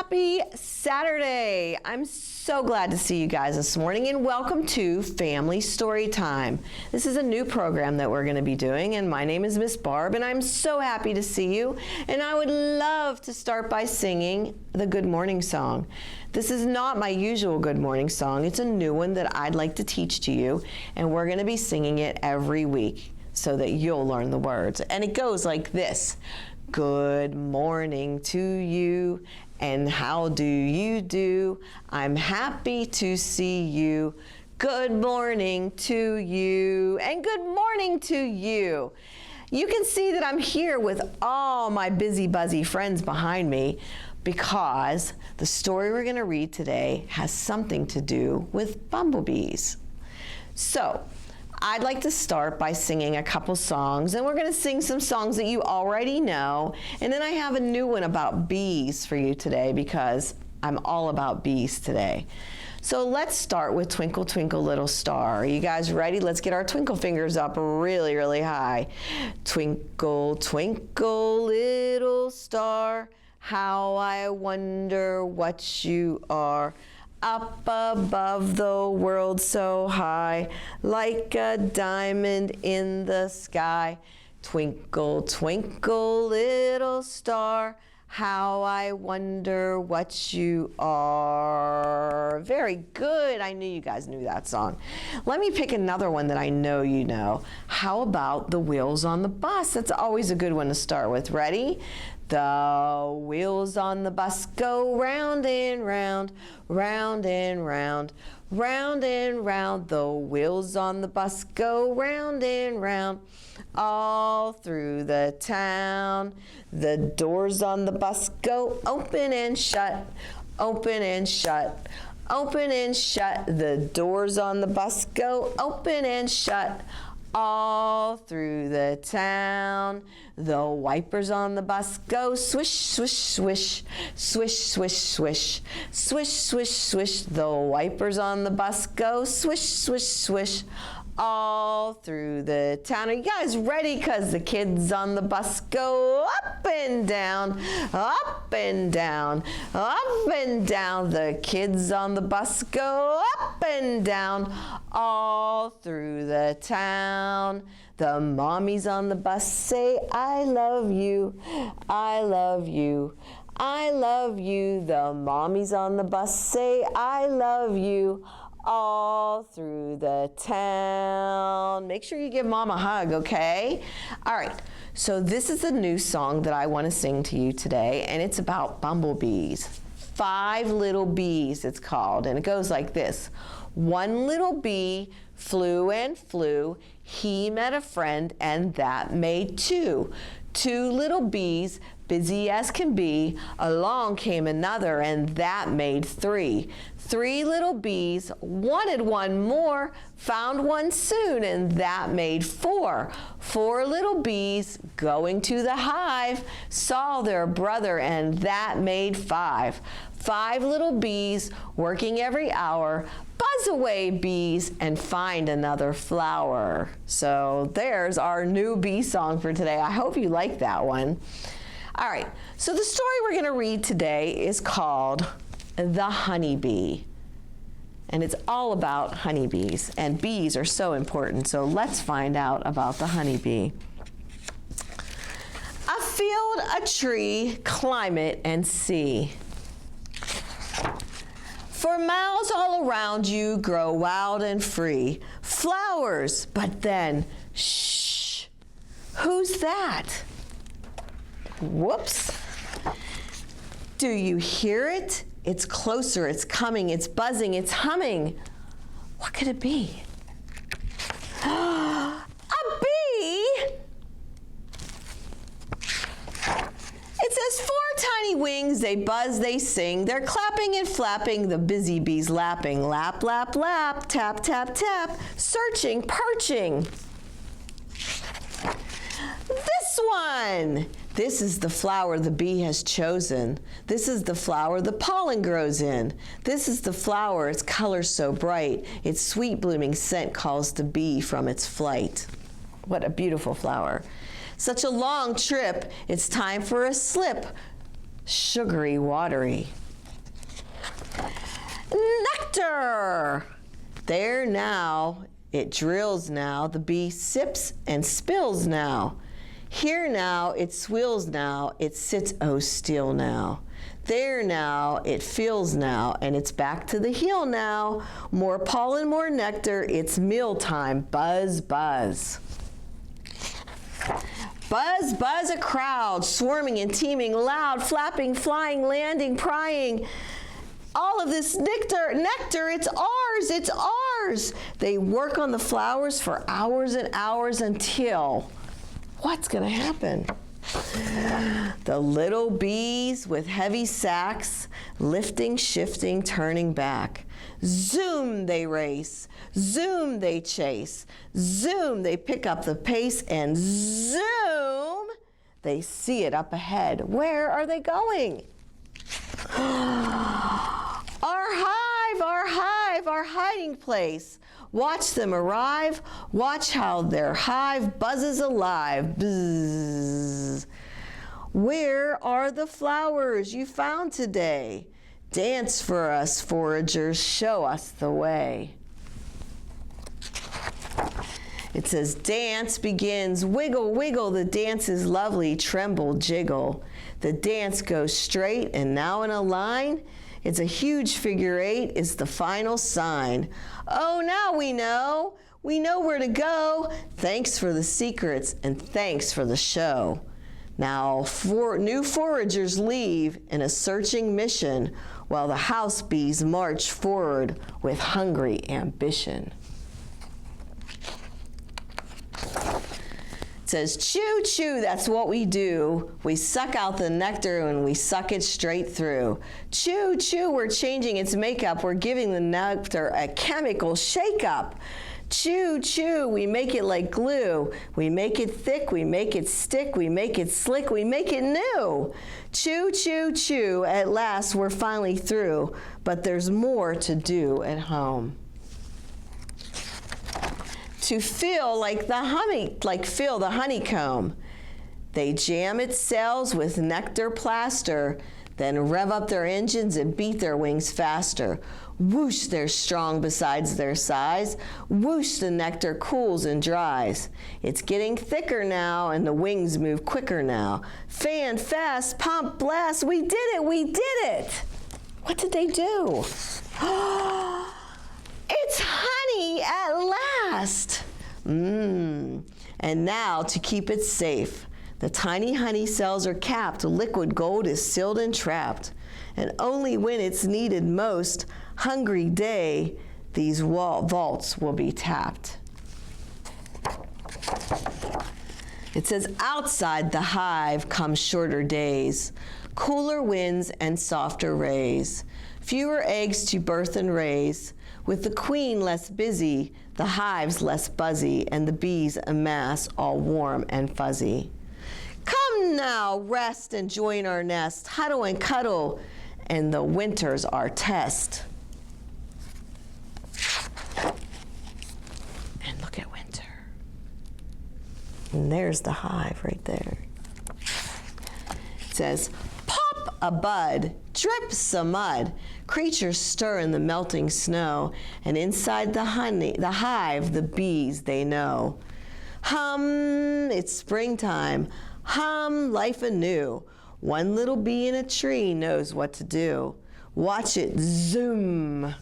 Happy Saturday! I'm so glad to see you guys this morning, and welcome to Family Story Time. This is a new program that we're going to be doing, and my name is Miss Barb, and I'm so happy to see you. And I would love to start by singing the Good Morning song. This is not my usual Good Morning song. It's a new one that I'd like to teach to you, and we're going to be singing it every week so that you'll learn the words. And it goes like this. Good morning to you, and how do you do? I'm happy to see you. Good morning to you, and good morning to you. You can see that I'm here with all my busy, buzzy friends behind me because the story we're going to read today has something to do with bumblebees. So, I'd like to start by singing a couple songs, and we're going to sing some songs that you already know, and then I have a new one about bees for you today because I'm all about bees today. So let's start with Twinkle, Twinkle, Little Star. Are you guys ready? Let's get our twinkle fingers up really, really high. Twinkle, twinkle, little star, how I wonder what you are. Up above the world so high, like a diamond in the sky. Twinkle, twinkle, little star, how I wonder what you are. Very good. I knew you guys knew that song. Let me pick another one that I know you know. How about The Wheels on the Bus? That's always a good one to start with. Ready? The wheels on the bus go round and round, round and round, round and round. The wheels on the bus go round and round, all through the town. The doors on the bus go open and shut, open and shut, open and shut. The doors on the bus go open and shut, all through the town. The wipers on the bus go swish, swish, swish, swish, swish, swish, swish, swish, swish. The wipers on the bus go swish, swish, swish, all through the town. Are you guys ready? Because the kids on the bus go up and down, up and down, up and down. The kids on the bus go up and down, all through the town. The mommies on the bus say, I love you, I love you, I love you. The mommies on the bus say, I love you, all through the town. Make sure you give Mom a hug, okay? All right, so this is a new song that I want to sing to you today, and it's about bumblebees. 5 little bees, it's called, and it goes like this. One little bee flew and flew. He met a friend, and that made 2. 2 little bees, busy as can be. Along came another, and that made 3. 3 little bees wanted one more, found one soon, and that made 4. 4 little bees going to the hive saw their brother, and that made 5. 5 little bees working every hour. Buzz away, bees, and find another flower. So there's our new bee song for today. I hope you like that one. All right, so the story we're going to read today is called The Honeybee. And it's all about honeybees, and bees are so important. So let's find out about the honeybee. A field, a tree, climb it and see. For miles all around you grow wild and free flowers, but then, shh, who's that? Whoops. Do you hear it? It's closer, it's coming, it's buzzing, it's humming. What could it be? A bee! It says 4 tiny wings, they buzz, they sing. They're clapping and flapping, the busy bees lapping. Lap, lap, lap, tap, tap, tap, searching, perching. This one! This is the flower the bee has chosen. This is the flower the pollen grows in. This is the flower, its color so bright. Its sweet blooming scent calls the bee from its flight. What a beautiful flower. Such a long trip, it's time for a slip. Sugary, watery. nectar. There now, it drills now, the bee sips and spills now. Here now, it swills now, it sits oh still now. There now, it feels now, and it's back to the heel now. More pollen, more nectar, it's mealtime, buzz, buzz. Buzz, buzz, a crowd, swarming and teeming, loud, flapping, flying, landing, prying. All of this nectar, it's ours, it's ours. They work on the flowers for hours and hours until, what's gonna happen? The little bees with heavy sacks, lifting, shifting, turning back. Zoom they race, zoom they chase, zoom they pick up the pace, and zoom they see it up ahead. Where are they going? Our hive, our hiding place. Watch them arrive. Watch how their hive buzzes alive. Buzz. Where are the flowers you found today? Dance for us, foragers. Show us the way. It says, dance begins. Wiggle, wiggle. The dance is lovely. Tremble, jiggle. The dance goes straight and now in a line. It's a huge figure 8 is the final sign. Oh, now we know. We know where to go. Thanks for the secrets and thanks for the show. Now, new foragers leave in a searching mission while the house bees march forward with hungry ambition. It says, chew, chew, that's what we do. We suck out the nectar and we suck it straight through. Chew, chew, we're changing its makeup. We're giving the nectar a chemical shakeup. Chew, chew, we make it like glue. We make it thick, we make it stick, we make it slick, we make it new. Chew, chew, chew, at last we're finally through. But there's more to do at home. To feel like fill the honeycomb. They jam its cells with nectar plaster, then rev up their engines and beat their wings faster. Whoosh, they're strong besides their size. Whoosh, the nectar cools and dries. It's getting thicker now and the wings move quicker now. Fan, fast, pump, blast, we did it, we did it. What did they do? It's honey at last. And now to keep it safe, the tiny honey cells are capped. Liquid gold is sealed and trapped. And only when it's needed most, hungry day, these vaults will be tapped. It says, outside the hive come shorter days, cooler winds and softer rays, fewer eggs to birth and raise. With the queen less busy, the hives less buzzy, and the bees amass all warm and fuzzy. Come now, rest and join our nest, huddle and cuddle, and the winter's our test. And look at winter. And there's the hive right there. It says, pop a bud, drip some mud. Creatures stir in the melting snow, and inside the hive, the bees they know. Hum, it's springtime. Hum, life anew. One little bee in a tree knows what to do. Watch it zoom.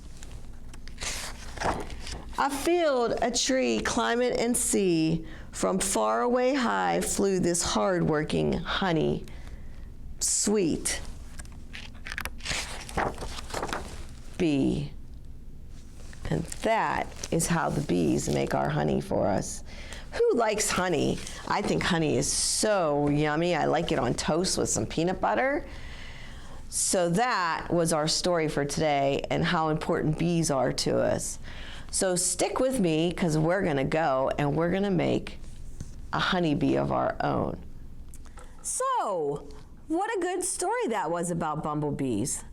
A field, a tree, climate and sea. From far away high flew this hard-working honey, sweet bee. And that is how the bees make our honey for us. Who likes honey? I think honey is so yummy. I like it on toast with some peanut butter. So that was our story for today and how important bees are to us. So stick with me because we're gonna go and we're gonna make a honeybee of our own. So, what a good story that was about bumblebees.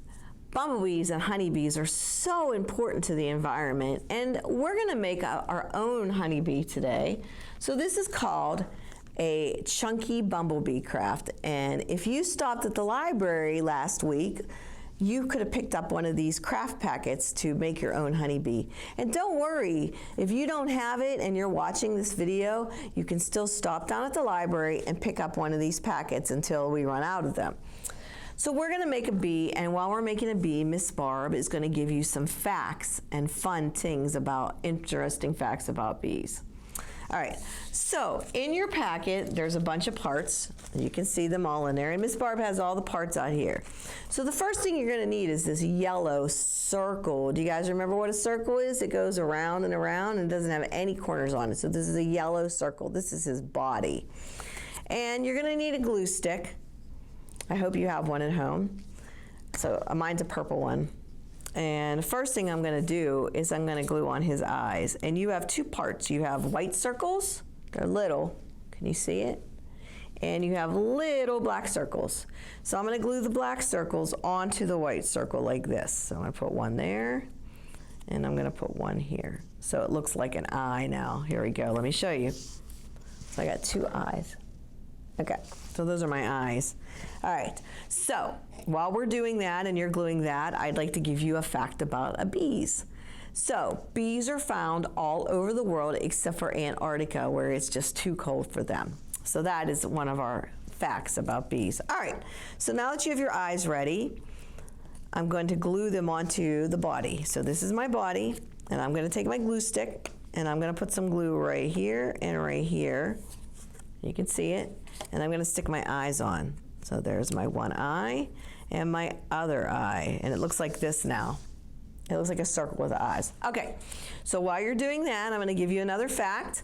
Bumblebees and honeybees are so important to the environment, and we're gonna make our own honeybee today. So this is called a chunky bumblebee craft, and if you stopped at the library last week, you could have picked up one of these craft packets to make your own honeybee. And don't worry, if you don't have it and you're watching this video, you can still stop down at the library and pick up one of these packets until we run out of them. So we're gonna make a bee, and while we're making a bee, Miss Barb is gonna give you some facts and fun things about, interesting facts about bees. All right, so in your packet, there's a bunch of parts. You can see them all in there, and Miss Barb has all the parts out here. So the first thing you're gonna need is this yellow circle. Do you guys remember what a circle is? It goes around and around and doesn't have any corners on it. So this is a yellow circle. This is his body. And you're gonna need a glue stick. I hope you have one at home. So mine's a purple one. And the first thing I'm gonna do is I'm gonna glue on his eyes. And you have two parts. You have white circles, they're little, can you see it? And you have little black circles. So I'm gonna glue the black circles onto the white circle like this. So I'm gonna put one there, and I'm gonna put one here. So it looks like an eye now. Here we go, let me show you. So I got two eyes. Okay, so those are my eyes. All right, so while we're doing that and you're gluing that, I'd like to give you a fact about bees. So bees are found all over the world except for Antarctica, where it's just too cold for them. So that is one of our facts about bees. All right, so now that you have your eyes ready, I'm going to glue them onto the body. So this is my body, and I'm gonna take my glue stick, and I'm gonna put some glue right here and right here. You can see it. And I'm gonna stick my eyes on. So there's my one eye and my other eye. And it looks like this now. It looks like a circle with eyes. Okay, so while you're doing that, I'm gonna give you another fact.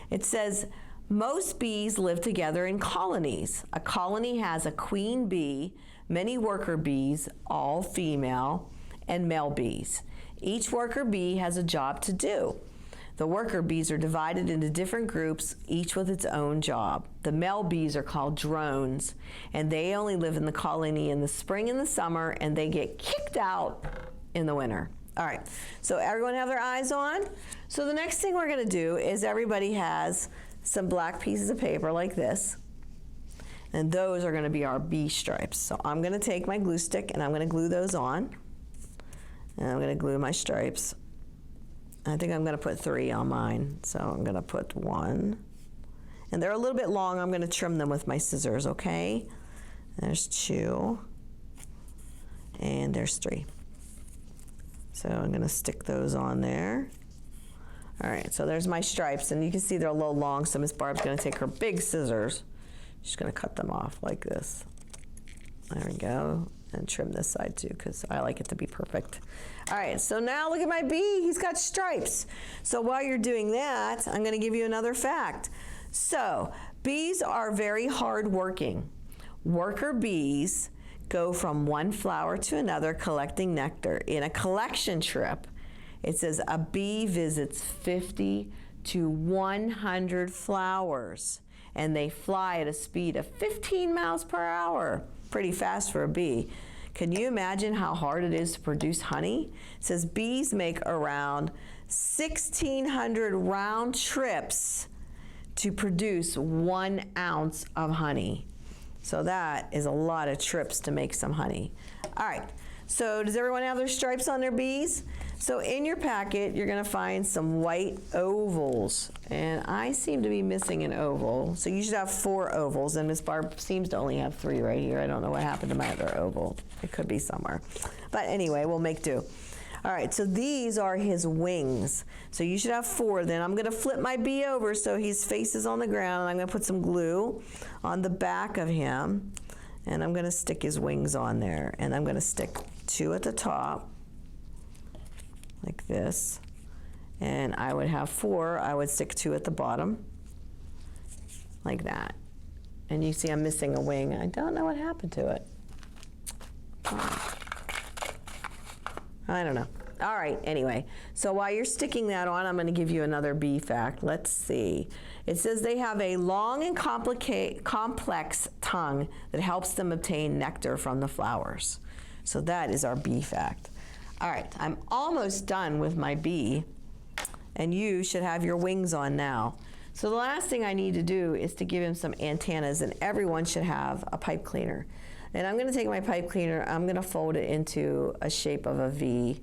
It says, most bees live together in colonies. A colony has a queen bee, many worker bees, all female, and male bees. Each worker bee has a job to do. The worker bees are divided into different groups, each with its own job. The male bees are called drones, and they only live in the colony in the spring and the summer, and they get kicked out in the winter. All right, so everyone have their eyes on? So the next thing we're gonna do is everybody has some black pieces of paper like this, and those are gonna be our bee stripes. So I'm gonna take my glue stick and I'm gonna glue those on, and I'm gonna glue my stripes. I think I'm gonna put 3 on mine. So I'm gonna put 1. And they're a little bit long, I'm gonna trim them with my scissors, okay? There's 2, and there's 3. So I'm gonna stick those on there. All right, so there's my stripes, and you can see they're a little long, so Miss Barb's gonna take her big scissors. She's gonna cut them off like this. There we go. And trim this side too, because I like it to be perfect. All right, so now look at my bee, he's got stripes. So while you're doing that, I'm gonna give you another fact. So bees are very hardworking. Worker bees go from one flower to another collecting nectar. In a collection trip, it says a bee visits 50 to 100 flowers, and they fly at a speed of 15 miles per hour. Pretty fast for a bee. Can you imagine how hard it is to produce honey? It says bees make around 1,600 round trips to produce 1 ounce of honey. So that is a lot of trips to make some honey. All right, so does everyone have their stripes on their bees? So in your packet, you're gonna find some white ovals, and I seem to be missing an oval. So you should have 4 ovals, and Miss Barb seems to only have 3 right here. I don't know what happened to my other oval. It could be somewhere. But anyway, we'll make do. All right, so these are his wings. So you should have 4. Then I'm gonna flip my bee over so his face is on the ground, and I'm gonna put some glue on the back of him, and I'm gonna stick his wings on there, and I'm gonna stick 2 at the top, like this, and I would have 4. I would stick 2 at the bottom, like that. And you see I'm missing a wing. I don't know what happened to it. I don't know. All right, anyway, so while you're sticking that on, I'm gonna give you another bee fact. Let's see. It says they have a long and complex tongue that helps them obtain nectar from the flowers. So that is our bee fact. All right, I'm almost done with my bee, and you should have your wings on now. So the last thing I need to do is to give him some antennas, and everyone should have a pipe cleaner. And I'm gonna take my pipe cleaner, I'm gonna fold it into a shape of a V.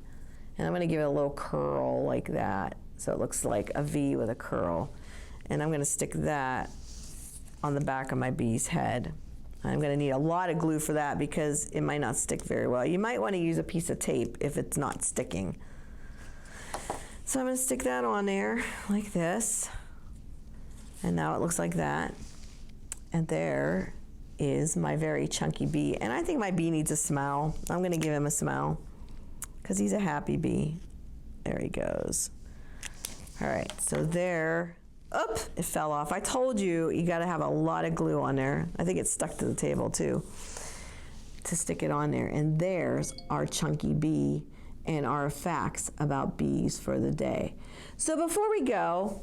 And I'm gonna give it a little curl like that. So it looks like a V with a curl. And I'm gonna stick that on the back of my bee's head. I'm gonna need a lot of glue for that because it might not stick very well. You might wanna use a piece of tape if it's not sticking. So I'm gonna stick that on there like this. And now it looks like that. And there is my very chunky bee. And I think my bee needs a smile. I'm gonna give him a smile because he's a happy bee. There he goes. All right, so there, oop, it fell off. I told you, you gotta have a lot of glue on there. I think it's stuck to the table too, to stick it on there. And there's our chunky bee and our facts about bees for the day. So before we go,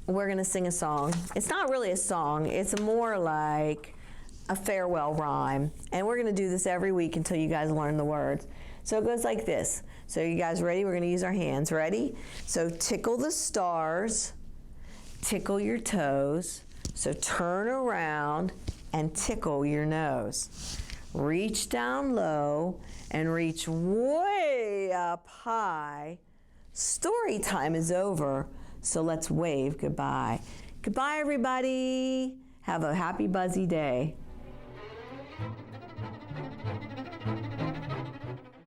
we're gonna sing a song. It's not really a song, it's more like a farewell rhyme. And we're gonna do this every week until you guys learn the words. So it goes like this. So you guys ready? We're gonna use our hands. Ready? So tickle the stars, tickle your toes. So turn around and tickle your nose. Reach down low and reach way up high. Story time is over, so let's wave goodbye. Goodbye, everybody. Have a happy, buzzy day.